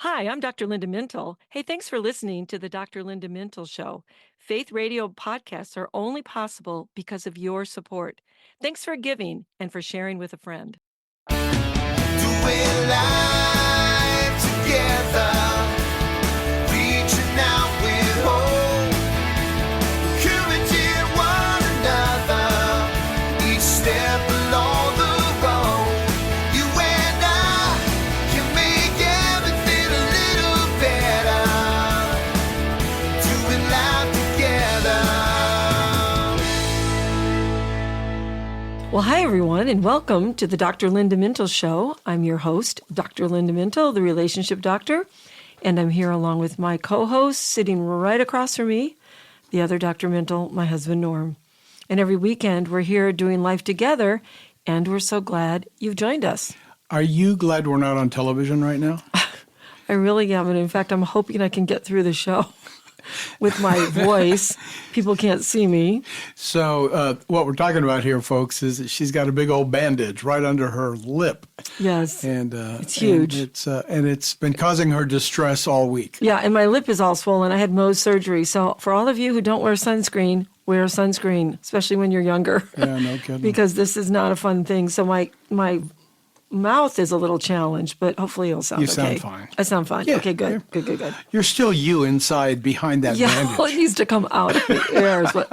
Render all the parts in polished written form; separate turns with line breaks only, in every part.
Hi, I'm Dr. Linda Mintle. Hey, thanks for listening to the Dr. Linda Mintle Show. Faith radio podcasts are only possible because of your support. Thanks for giving and for sharing with a friend.
Doing life together, reaching out with hope, encouraging one another, each step along the road. You and I can make everything a little better, doing life together.
Well, hi, everyone, and welcome to the Dr. Linda Mintle Show. I'm your host, Dr. Linda Mintle, the relationship doctor, and I'm here along with my co-host sitting right across from me, the other Dr. Mintle, my husband, Norm. And every weekend, we're here doing life together, and we're so glad you've joined us.
Are you glad we're not on television right now?
I really am, and in fact, I'm hoping I can get through the show with my voice. People can't see me.
So what we're talking about here, folks, is that she's got a big old bandage right under her lip.
Yes,
And
it's huge.
And it's been causing her distress all week.
Yeah, and my lip is all swollen. I had Mohs surgery. So for all of you who don't wear sunscreen, wear sunscreen, especially when you're younger.
Yeah, no kidding.
Because this is not a fun thing. So my mouth is a little challenged, but hopefully it'll sound
You
okay.
sound fine.
I sound fine.
Yeah,
Okay, good.
yeah.
Good.
You're still you inside behind that
Yeah,
bandage.
well, it needs to come out of the air. But,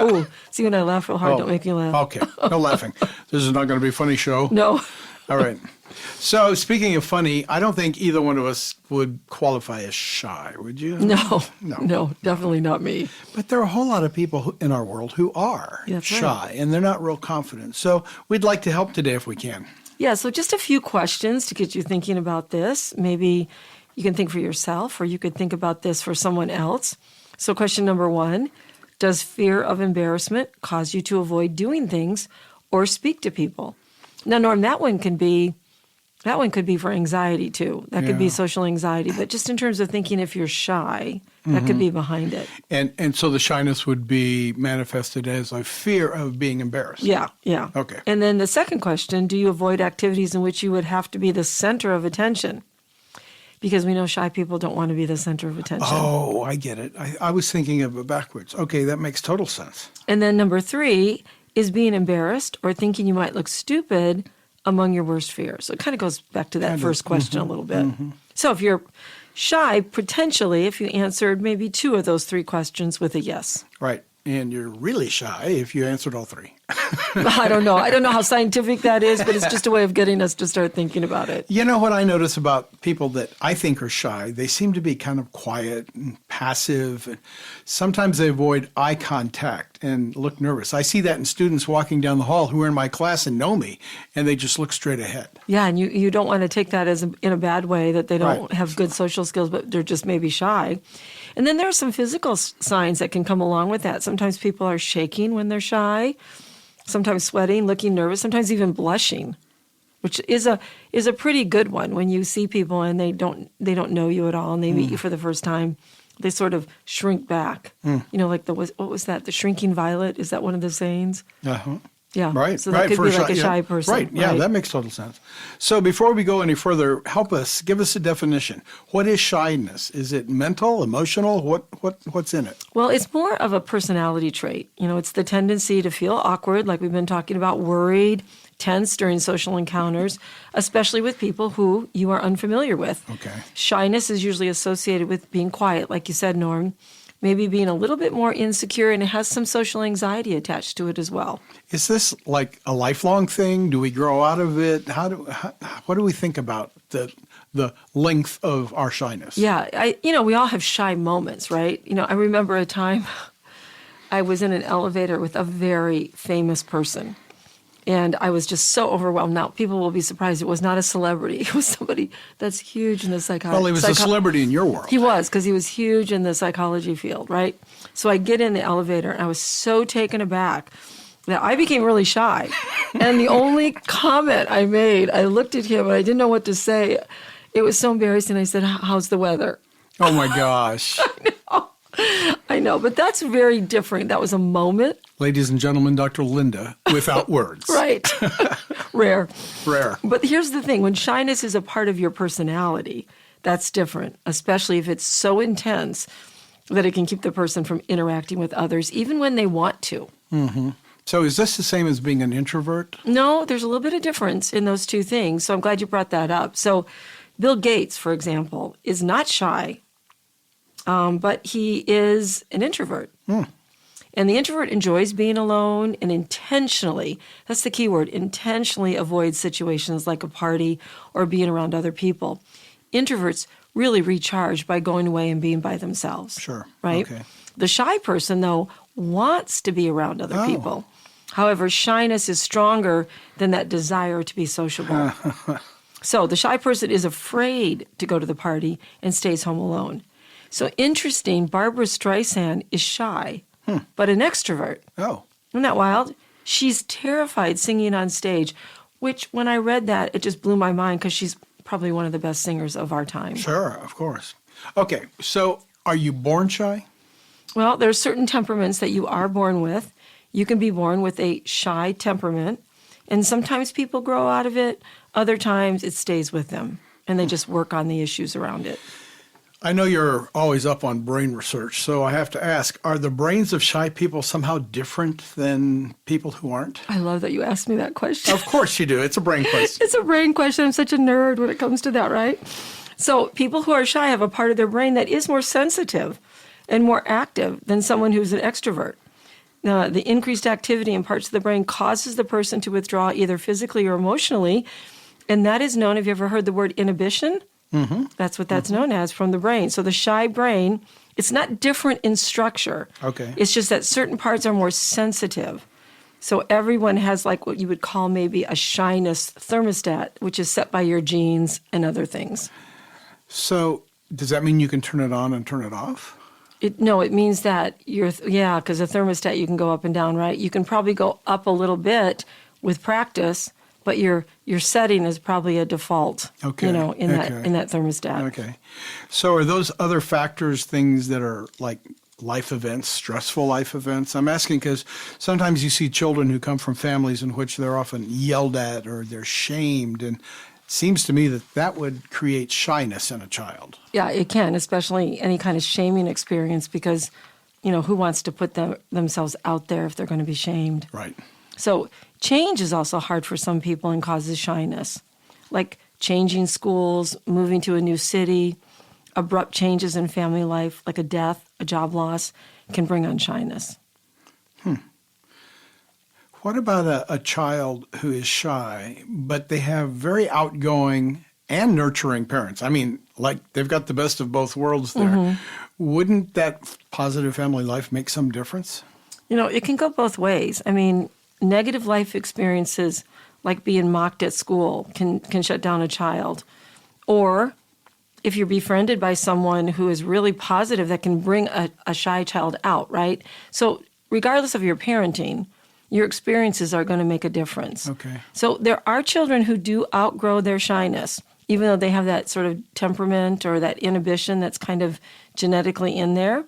see, when I laugh real hard, don't make me laugh.
Okay, no laughing. This is not going to be a funny show.
No.
All right. So speaking of funny, I don't think either one of us would qualify as shy, would you?
No, definitely not me.
But there are a whole lot of people in our world who are
That's
shy,
right.
and they're not real confident. So we'd like to help today if we can.
Yeah, so just a few questions to get you thinking about this. Maybe you can think for yourself, or you could think about this for someone else. So question number 1, does fear of embarrassment cause you to avoid doing things or speak to people? Now, Norm, that one could be for anxiety too. That could be
Yeah.
social anxiety. But just in terms of thinking if you're shy, that could be behind it.
And so the shyness would be manifested as a fear of being embarrassed.
Yeah.
Okay.
And then the second question, do you avoid activities in which you would have to be the center of attention? Because we know shy people don't want to be the center of attention.
Oh, I get it. I was thinking of it backwards. Okay, that makes total sense.
And then number 3 is being embarrassed or thinking you might look stupid among your worst fears. So it kind of goes back to that
Kind of.
first question a little bit. So if you're shy, potentially, if you answered maybe 2 of those 3 questions with a yes.
Right. And you're really shy if you answered all 3.
I don't know. I don't know how scientific that is, but it's just a way of getting us to start thinking about it.
You know what I notice about people that I think are shy? They seem to be kind of quiet and passive. And sometimes they avoid eye contact and look nervous. I see that in students walking down the hall who are in my class and know me, and they just look straight ahead.
Yeah, and you don't want to take that as in a bad way, that they don't
Right.
have good social skills, but they're just maybe shy. And then there are some physical signs that can come along with that. Sometimes people are shaking when they're shy, sometimes sweating, looking nervous, sometimes even blushing, which is a pretty good one when you see people and they don't know you at all and they meet you for the first time. They sort of shrink back. You know, like what was that? The shrinking violet? Is that one of the sayings?
Uh-huh.
Yeah.
Right.
So that could
for
be like a shy person.
Right. Yeah, that makes total sense. So before we go any further, give us a definition. What is shyness? Is it mental, emotional? What's in it?
Well, it's more of a personality trait. You know, it's the tendency to feel awkward, like we've been talking about, worried, tense during social encounters, especially with people who you are unfamiliar with.
Okay.
Shyness is usually associated with being quiet, like you said, Norm, maybe being a little bit more insecure, and it has some social anxiety attached to it as well.
Is this like a lifelong thing? Do we grow out of it? What do we think about the length of our shyness?
Yeah, we all have shy moments, right? You know, I remember a time I was in an elevator with a very famous person, and I was just so overwhelmed. Now, people will be surprised. It was not a celebrity. It was somebody that's huge in the psychology.
Well, he was a celebrity in your world.
He was, because he was huge in the psychology field, right? So I get in the elevator, and I was so taken aback that I became really shy. And the only comment I made, I looked at him, and I didn't know what to say. It was so embarrassing. I said, "How's the weather?"
Oh, my gosh.
I know, but that's very different. That was a moment.
Ladies and gentlemen, Dr. Linda, without words.
Right. Rare.
Rare.
But here's the thing. When shyness is a part of your personality, That's different, especially if it's so intense that it can keep the person from interacting with others, even when they want to.
So is this the same as being an introvert?
No, there's a little bit of difference in those two things. So I'm glad you brought that up. So Bill Gates, for example, is not shy, but he is an introvert. And the introvert enjoys being alone and intentionally, that's the key word, intentionally avoids situations like a party or being around other people. Introverts really recharge by going away and being by themselves.
Sure.
Right?
Okay.
The shy person, though, wants to be around other people. However, shyness is stronger than that desire to be sociable. So the shy person is afraid to go to the party and stays home alone. So interesting, Barbara Streisand is shy, but an extrovert.
Oh.
Isn't that wild? She's terrified singing on stage, which when I read that, it just blew my mind because she's probably one of the best singers of our time.
Sure, of course. Okay, so are you born shy?
Well, there's certain temperaments that you are born with. You can be born with a shy temperament, and sometimes people grow out of it. Other times it stays with them, and they just work on the issues around it.
I know you're always up on brain research, so I have to ask, are the brains of shy people somehow different than people who aren't?
I love that you asked me that question.
Of course you do. It's a brain question.
It's a brain question. I'm such a nerd when it comes to that, right? So people who are shy have a part of their brain that is more sensitive and more active than someone who's an extrovert. Now, the increased activity in parts of the brain causes the person to withdraw either physically or emotionally, and that is known, have you ever heard the word inhibition? That's what that's known as from the brain. So the shy brain, it's not different in structure.
Okay.
It's just that certain parts are more sensitive. So everyone has like what you would call maybe a shyness thermostat, which is set by your genes and other things.
So does that mean you can turn it on and turn it off?
No, it means that because a thermostat you can go up and down, right? You can probably go up a little bit with practice, but your setting is probably a default,
Okay.
in that thermostat.
Okay. So are those other factors things that are like life events, stressful life events? I'm asking because sometimes you see children who come from families in which they're often yelled at or they're shamed, and it seems to me that would create shyness in a child.
Yeah, it can, especially any kind of shaming experience because, who wants to put themselves out there if they're going to be shamed?
Right.
So change is also hard for some people and causes shyness, like changing schools, moving to a new city, abrupt changes in family life, like a death, a job loss, can bring on shyness.
What about a child who is shy, but they have very outgoing and nurturing parents? I mean, like they've got the best of both worlds there. Wouldn't that positive family life make some difference?
It can go both ways. I mean, negative life experiences like being mocked at school can shut down a child. Or if you're befriended by someone who is really positive, that can bring a shy child out, right? So regardless of your parenting, your experiences are going to make a difference.
Okay.
So there are children who do outgrow their shyness, even though they have that sort of temperament or that inhibition that's kind of genetically in there.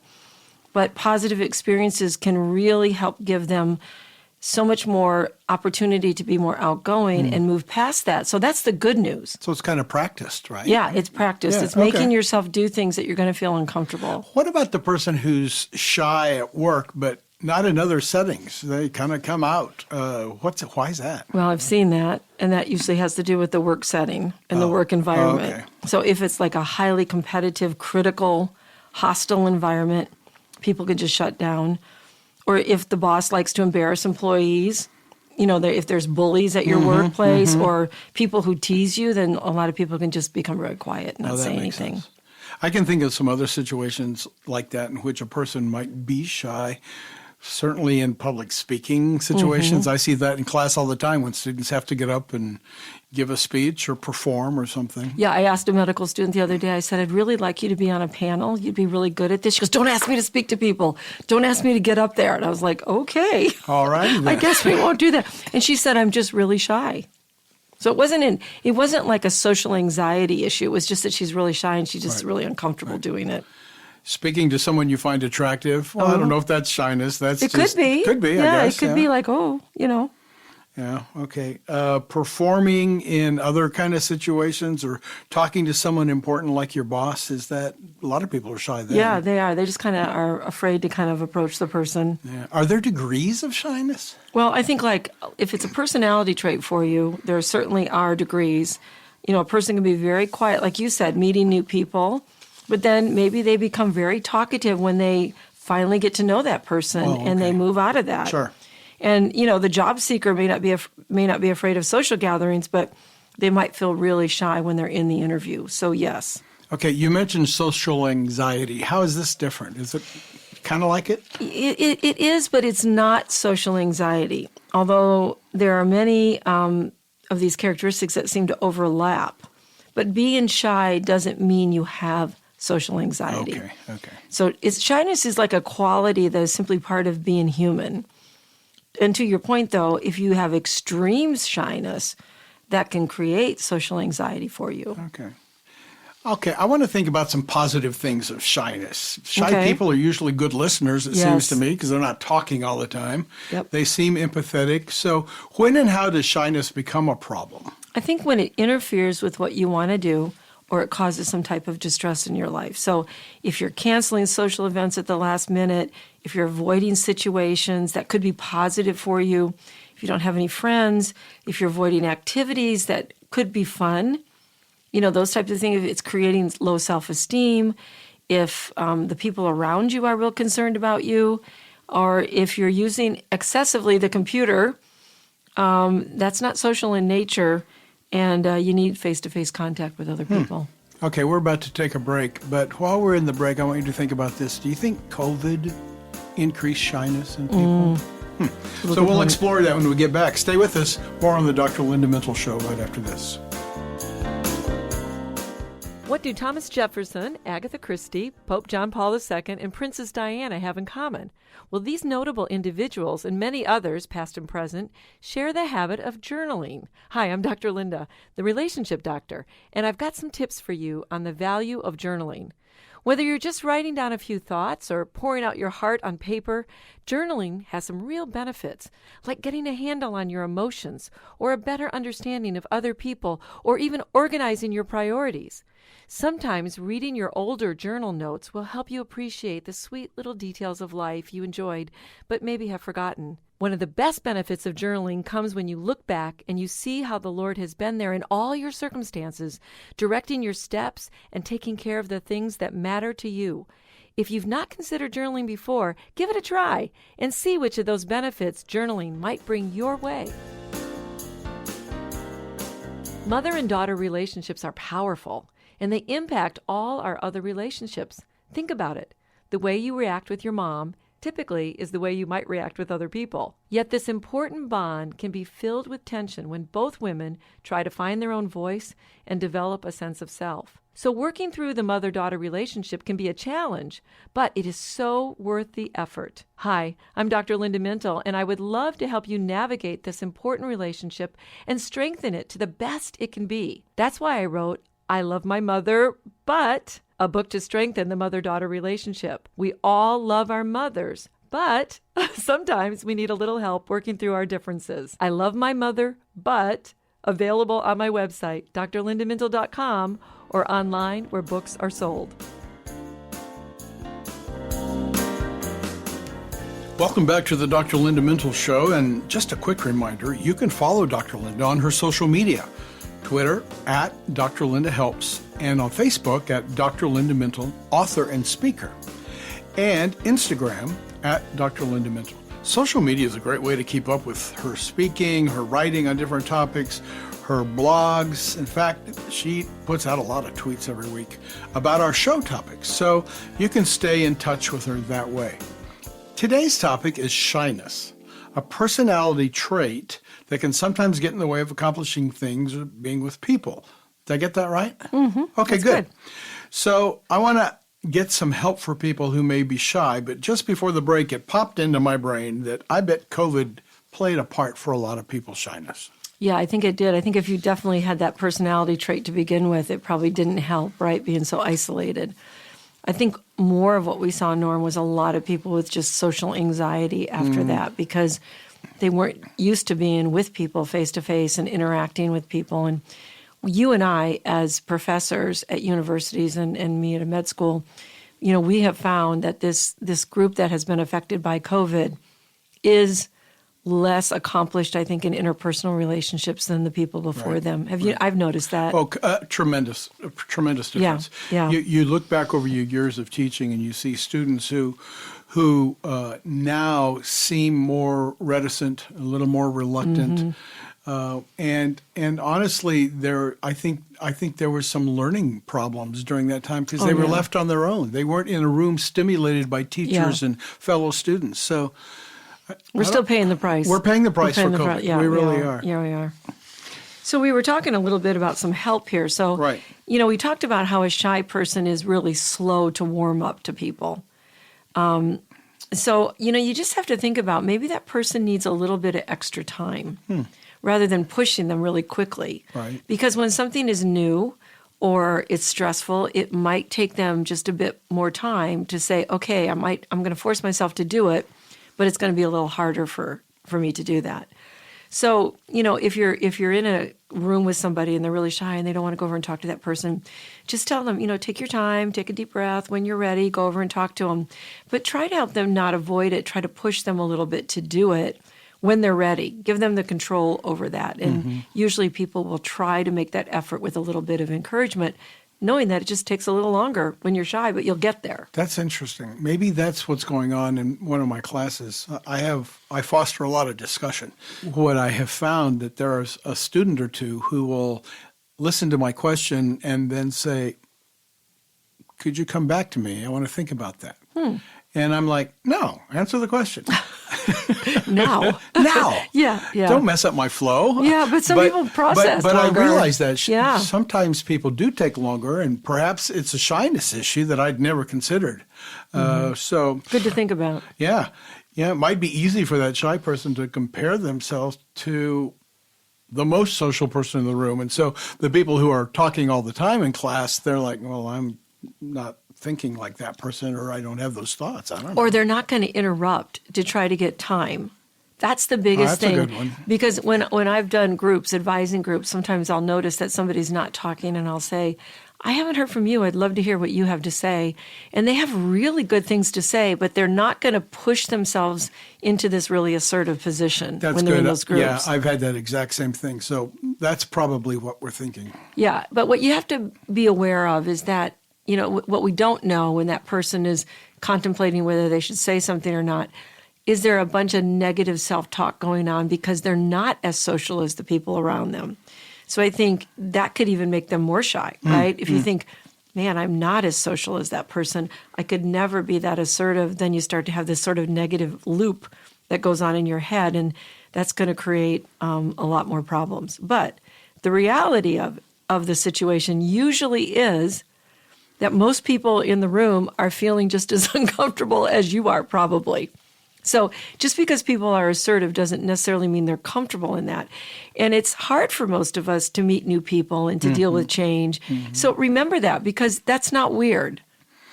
But positive experiences can really help give them so much more opportunity to be more outgoing and move past that. So that's the good news.
So it's kind of practiced, right?
Yeah, it's practiced.
Yeah,
It's making
okay.
yourself do things that you're going to feel uncomfortable.
What about the person who's shy at work, but not in other settings? They kind of come out. Why is that?
Well, I've seen that, and that usually has to do with the work setting and the work environment.
okay.
So if it's like a highly competitive, critical, hostile environment, people can just shut down. Or if the boss likes to embarrass employees, if there's bullies at your workplace or people who tease you, then a lot of people can just become very quiet and not
that
say
makes
anything.
sense. I can think of some other situations like that in which a person might be shy. Certainly in public speaking situations. I see that in class all the time when students have to get up and give a speech or perform or something.
Yeah, I asked a medical student the other day, I said, I'd really like you to be on a panel. You'd be really good at this. She goes, don't ask me to speak to people. Don't ask me to get up there. And I was like, okay.
All right.
I guess we won't do that. And she said, I'm just really shy. So it wasn't like a social anxiety issue. It was just that she's really shy and she's just really uncomfortable doing it.
Speaking to someone you find attractive, well, I don't know if that's shyness. That's
It could be.
Could be,
Yeah,
I guess.
it could be like,
Yeah. Okay. Performing in other kind of situations or talking to someone important like your boss, is that a lot of people are shy then?
Yeah, they are. They just kind of are afraid to kind of approach the person.
Yeah. Are there degrees of shyness?
Well, I think like if it's a personality trait for you, there certainly are degrees. You know, a person can be very quiet, like you said, meeting new people, but then maybe they become very talkative when they finally get to know that person and they move out of that.
Sure.
And, you know, the job seeker may not be afraid of social gatherings, but they might feel really shy when they're in the interview. So, yes.
Okay, you mentioned social anxiety. How is this different? Is it kind of like it?
It is, but it's not social anxiety, although there are many of these characteristics that seem to overlap. But being shy doesn't mean you have social anxiety.
Okay.
So shyness is like a quality that is simply part of being human. And to your point, though, if you have extreme shyness, that can create social anxiety for you.
Okay, I want to think about some positive things of shyness. Shy
Okay.
people are usually good listeners, it seems to me, because they're not talking all the time.
Yep.
They seem empathetic. So when and how does shyness become a problem?
I think when it interferes with what you want to do or it causes some type of distress in your life. So if you're canceling social events at the last minute, if you're avoiding situations that could be positive for you, if you don't have any friends, if you're avoiding activities that could be fun, you know, those types of things, if it's creating low self-esteem, if the people around you are real concerned about you, or if you're using excessively the computer, that's not social in nature, and you need face-to-face contact with other people.
Okay, we're about to take a break, but while we're in the break, I want you to think about this. Do you think COVID increased shyness in people? So we'll explore that when we get back. Stay with us. More on the Dr. Linda Mintle Show right after this.
What do Thomas Jefferson, Agatha Christie, Pope John Paul II, and Princess Diana have in common? Well, these notable individuals and many others, past and present, share the habit of journaling. Hi, I'm Dr. Linda, the relationship doctor, and I've got some tips for you on the value of journaling. Whether you're just writing down a few thoughts or pouring out your heart on paper, journaling has some real benefits, like getting a handle on your emotions or a better understanding of other people or even organizing your priorities. Sometimes reading your older journal notes will help you appreciate the sweet little details of life you enjoyed but maybe have forgotten. One of the best benefits of journaling comes when you look back and you see how the Lord has been there in all your circumstances, directing your steps and taking care of the things that matter to you. If you've not considered journaling before, give it a try and see which of those benefits journaling might bring your way. Mother and daughter relationships are powerful, and they impact all our other relationships. Think about it. The way you react with your mom typically is the way you might react with other people. Yet this important bond can be filled with tension when both women try to find their own voice and develop a sense of self. So working through the mother-daughter relationship can be a challenge, but it is so worth the effort. Hi, I'm Dr. Linda Mintle, and I would love to help you navigate this important relationship and strengthen it to the best it can be. That's why I wrote I Love My Mother, But, a book to strengthen the mother-daughter relationship. We all love our mothers, but sometimes we need a little help working through our differences. I Love My Mother, But, available on my website, drlindamintle.com, or online where books are sold.
Welcome back to the Dr. Linda Mintle Show, and just a quick reminder, you can follow Dr. Linda on her social media. Twitter at Dr. Linda Helps, and on Facebook at Dr. Linda Mintle, author and speaker, and Instagram at Dr. Linda Mintle. Social media is a great way to keep up with her speaking, her writing on different topics, her blogs. In fact, she puts out a lot of tweets every week about our show topics, so you can stay in touch with her that way. Today's topic is shyness, a personality trait that can sometimes get in the way of accomplishing things or being with people. Did I get that right? Mm-hmm. Okay,
That's
good. So I want to get some help for people who may be shy, but just before the break, it popped into my brain that I bet COVID played a part for a lot of people's shyness.
Yeah, I think it did. I think if you definitely had that personality trait to begin with, it probably didn't help, right, being so isolated. I think more of what we saw, Norm, was a lot of people with just social anxiety after that, because they weren't used to being with people face to face and interacting with people. And you and I, as professors at universities and me at a med school, we have found that this group that has been affected by COVID is less accomplished, I think, in interpersonal relationships than the people before them. Have you? I've noticed that.
Oh, tremendous difference.
Yeah.
You look back over your years of teaching and you see students who now seem more reticent, a little more reluctant. And honestly, I think there were some learning problems during that time because they were left on their own. They weren't in a room stimulated by teachers and fellow students. So
we're still paying the price.
We're paying the price for COVID.
Yeah,
we really are.
Yeah, we are. So we were talking a little bit about some help here. So, we talked about how a shy person is really slow to warm up to people. So, you just have to think about maybe that person needs a little bit of extra time rather than pushing them really quickly.
Right.
Because when something is new or it's stressful, it might take them just a bit more time to say, okay, I'm going to force myself to do it, but it's going to be a little harder for me to do that. So, if you're in a room with somebody and they're really shy and they don't want to go over and talk to that person, just tell them, take your time, take a deep breath. When you're ready, go over and talk to them. But try to help them not avoid it. Try to push them a little bit to do it when they're ready. Give them the control over that. And usually people will try to make that effort with a little bit of encouragement, knowing that it just takes a little longer when you're shy, but you'll get there.
That's interesting. Maybe that's what's going on in one of my classes. I foster a lot of discussion. What I have found that there is a student or two who will listen to my question and then say, could you come back to me? I want to think about that. And I'm like, no, answer the question.
Now. Yeah.
Don't mess up my flow.
Yeah, but some people process
But
longer.
I realize that sometimes people do take longer, and perhaps it's a shyness issue that I'd never considered. So
good to think about.
Yeah. It might be easy for that shy person to compare themselves to the most social person in the room. And so the people who are talking all the time in class, they're like, well, I'm not thinking like that person, or I don't have those thoughts. I don't know.
Or they're not going to interrupt to try to get time. That's the biggest thing.
That's a good one.
Because when I've done groups, advising groups, sometimes I'll notice that somebody's not talking and I'll say, I haven't heard from you. I'd love to hear what you have to say. And they have really good things to say, but they're not going to push themselves into this really assertive position when they're in those groups.
Yeah, I've had that exact same thing. So that's probably what we're thinking.
Yeah, but what you have to be aware of is that, what we don't know when that person is contemplating whether they should say something or not, is there a bunch of negative self-talk going on because they're not as social as the people around them. So I think that could even make them more shy, right? If you think, man, I'm not as social as that person, I could never be that assertive, then you start to have this sort of negative loop that goes on in your head, and that's going to create a lot more problems. But the reality of the situation usually is that most people in the room are feeling just as uncomfortable as you are, probably. So just because people are assertive doesn't necessarily mean they're comfortable in that. And it's hard for most of us to meet new people and to deal with change. So remember that, because that's not weird.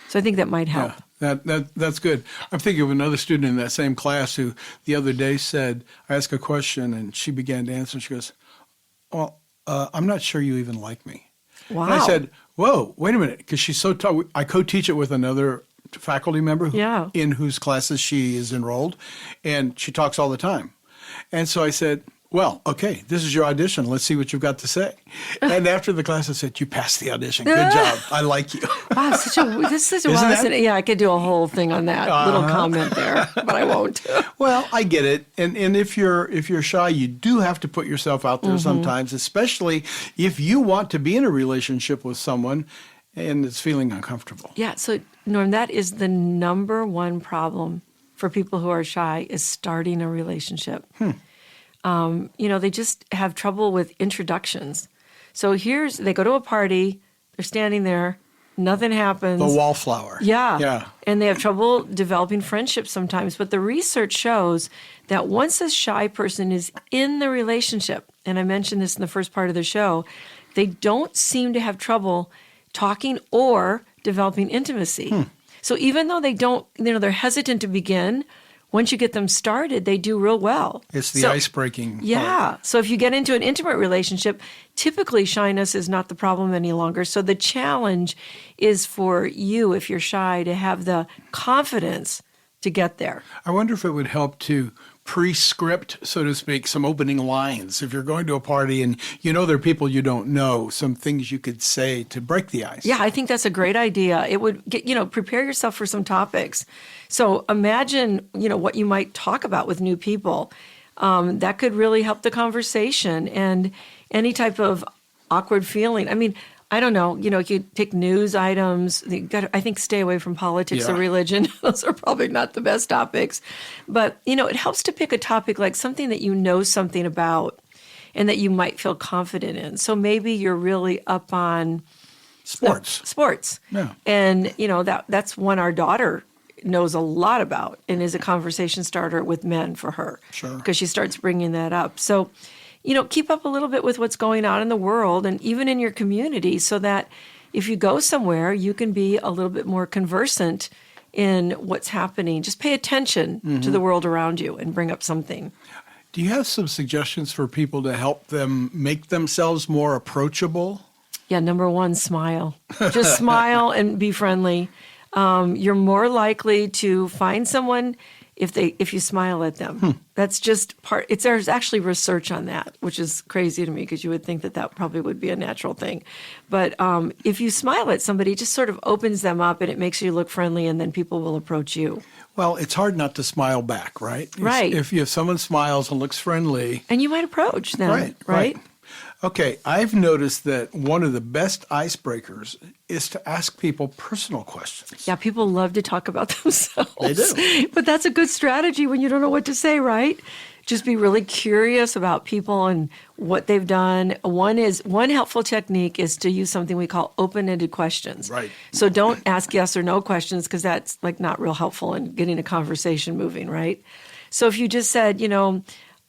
So I think that might help.
Yeah, that's good. I'm thinking of another student in that same class who the other day said, I asked a question and she began to answer. She goes, well, I'm not sure you even like me.
Wow.
And I said, whoa, wait a minute, because she's so tall. I co-teach it with another faculty member in whose classes she is enrolled, and she talks all the time. And so I said, well, okay, this is your audition. Let's see what you've got to say. And after the class, I said, you passed the audition. Good job. I like you.
Wow, this is such a wild. Yeah, I could do a whole thing on that little comment there, but I won't.
Well, I get it. And if you're shy, you do have to put yourself out there sometimes, especially if you want to be in a relationship with someone and it's feeling uncomfortable.
Yeah, so Norm, that is the number one problem for people who are shy, is starting a relationship. They just have trouble with introductions. So they go to a party, they're standing there, nothing happens.
The wallflower.
Yeah. And they have trouble developing friendships sometimes. But the research shows that once a shy person is in the relationship, and I mentioned this in the first part of the show, they don't seem to have trouble talking or developing intimacy. So even though they don't, they're hesitant to begin, once you get them started, they do real well.
It's the ice-breaking part.
Yeah. So if you get into an intimate relationship, typically shyness is not the problem any longer. So the challenge is for you, if you're shy, to have the confidence to get there.
I wonder if it would help to pre-script, so to speak, some opening lines. If you're going to a party and you know there are people you don't know, some things you could say to break the ice.
Yeah, I think that's a great idea. It would get, prepare yourself for some topics. So imagine, what you might talk about with new people. That could really help the conversation and any type of awkward feeling. I mean, I don't know, you could take news items. I think stay away from politics or religion. Those are probably not the best topics. But, it helps to pick a topic like something that you know something about and that you might feel confident in. So maybe you're really up on sports.
Yeah.
And, that's one our daughter knows a lot about and is a conversation starter with men for her.
Sure.
Because she starts bringing that up. So, keep up a little bit with what's going on in the world and even in your community so that if you go somewhere, you can be a little bit more conversant in what's happening. Just pay attention to the world around you and bring up something.
Do you have some suggestions for people to help them make themselves more approachable?
Yeah, number one, smile. Just smile and be friendly. You're more likely to find someone if you smile at them. That's just there's actually research on that, which is crazy to me because you would think that probably would be a natural thing. But if you smile at somebody, it just sort of opens them up and it makes you look friendly and then people will approach you.
Well, it's hard not to smile back, right?
Right.
If someone smiles and looks friendly.
And you might approach them, right?
Okay, I've noticed that one of the best icebreakers is to ask people personal questions.
Yeah, people love to talk about themselves.
They do.
But that's a good strategy when you don't know what to say, right? Just be really curious about people and what they've done. One helpful technique is to use something we call open-ended questions.
Right.
So don't ask yes or no questions because that's not real helpful in getting a conversation moving, right? So if you just said,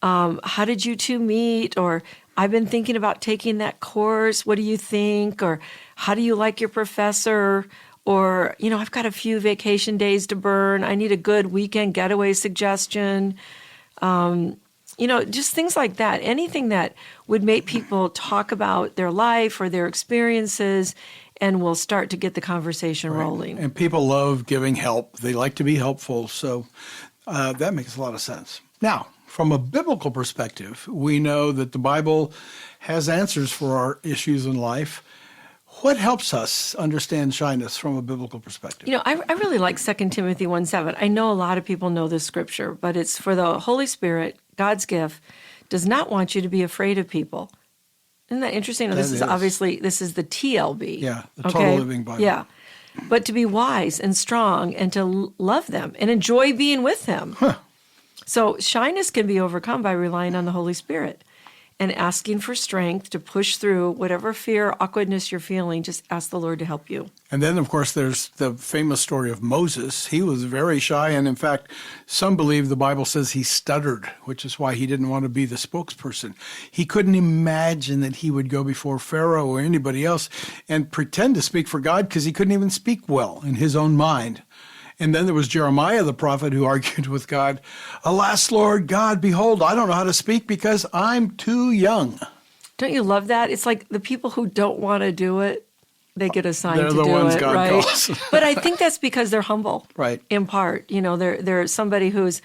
how did you two meet? Or I've been thinking about taking that course. What do you think? Or how do you like your professor? Or, I've got a few vacation days to burn. I need a good weekend getaway suggestion. Just things like that. Anything that would make people talk about their life or their experiences and will start to get the conversation rolling.
And people love giving help. They like to be helpful. So that makes a lot of sense. Now, from a biblical perspective, we know that the Bible has answers for our issues in life. What helps us understand shyness from a biblical perspective?
I really like 2 Timothy 1:7. I know a lot of people know this scripture, but it's for the Holy Spirit, God's gift, does not want you to be afraid of people. Isn't that interesting? This is the TLB.
Yeah, the Total Living Bible.
Yeah. But to be wise and strong and to love them and enjoy being with them.
Huh.
So shyness can be overcome by relying on the Holy Spirit and asking for strength to push through whatever fear, awkwardness you're feeling. Just ask the Lord to help you.
And then, of course, there's the famous story of Moses. He was very shy, and in fact, some believe the Bible says he stuttered, which is why he didn't want to be the spokesperson. He couldn't imagine that he would go before Pharaoh or anybody else and pretend to speak for God because he couldn't even speak well in his own mind. And then there was Jeremiah, the prophet, who argued with God, "Alas, Lord God, behold, I don't know how to speak because I'm too young."
Don't you love that? It's like the people who don't want to do it, they get assigned
They're
to
the
do
ones
it,
God
right?
calls.
But I think that's because they're humble,
Right.
in part. They're somebody who's,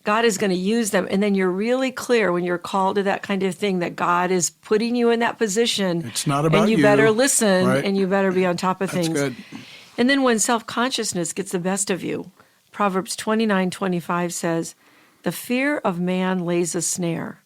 God is going to use them. And then you're really clear when you're called to that kind of thing that God is putting you in that position.
It's not about
and you
you.
better listen,
Right.
and you better be on top of
That's
things.
good.
And then when self-consciousness gets the best of you, Proverbs 29:25 says, "The fear of man lays a snare,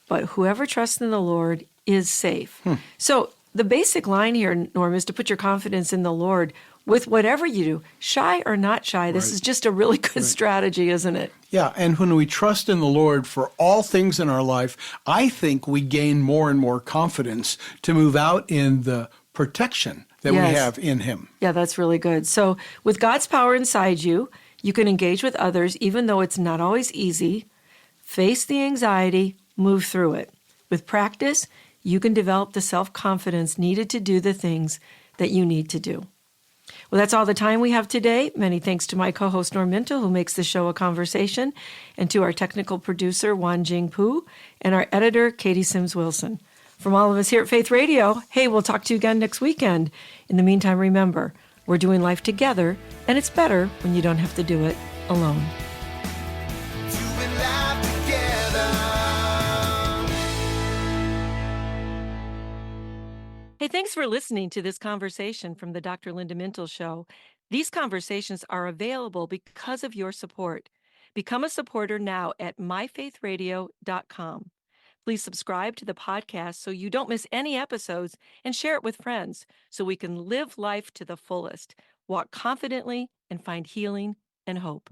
but whoever trusts in the Lord is safe." So the basic line here, Norm, is to put your confidence in the Lord with whatever you do, shy or not shy. This is just a really good strategy, isn't it?
Yeah, and when we trust in the Lord for all things in our life, I think we gain more and more confidence to move out in the protection that we have in Him.
Yeah, that's really good. So with God's power inside you, you can engage with others, even though it's not always easy. Face the anxiety, move through it. With practice, you can develop the self-confidence needed to do the things that you need to do. Well, that's all the time we have today. Many thanks to my co-host Norm Minto, who makes the show a conversation, and to our technical producer Wan Jing Pu, and our editor Katie Sims Wilson. From all of us here at Faith Radio, hey, we'll talk to you again next weekend. In the meantime, remember, we're doing life together, and it's better when you don't have to do it alone.
Doing life together.
Hey, thanks for listening to this conversation from the Dr. Linda Mintle Show. These conversations are available because of your support. Become a supporter now at myfaithradio.com. Please subscribe to the podcast so you don't miss any episodes, and share it with friends so we can live life to the fullest, walk confidently, and find healing and hope.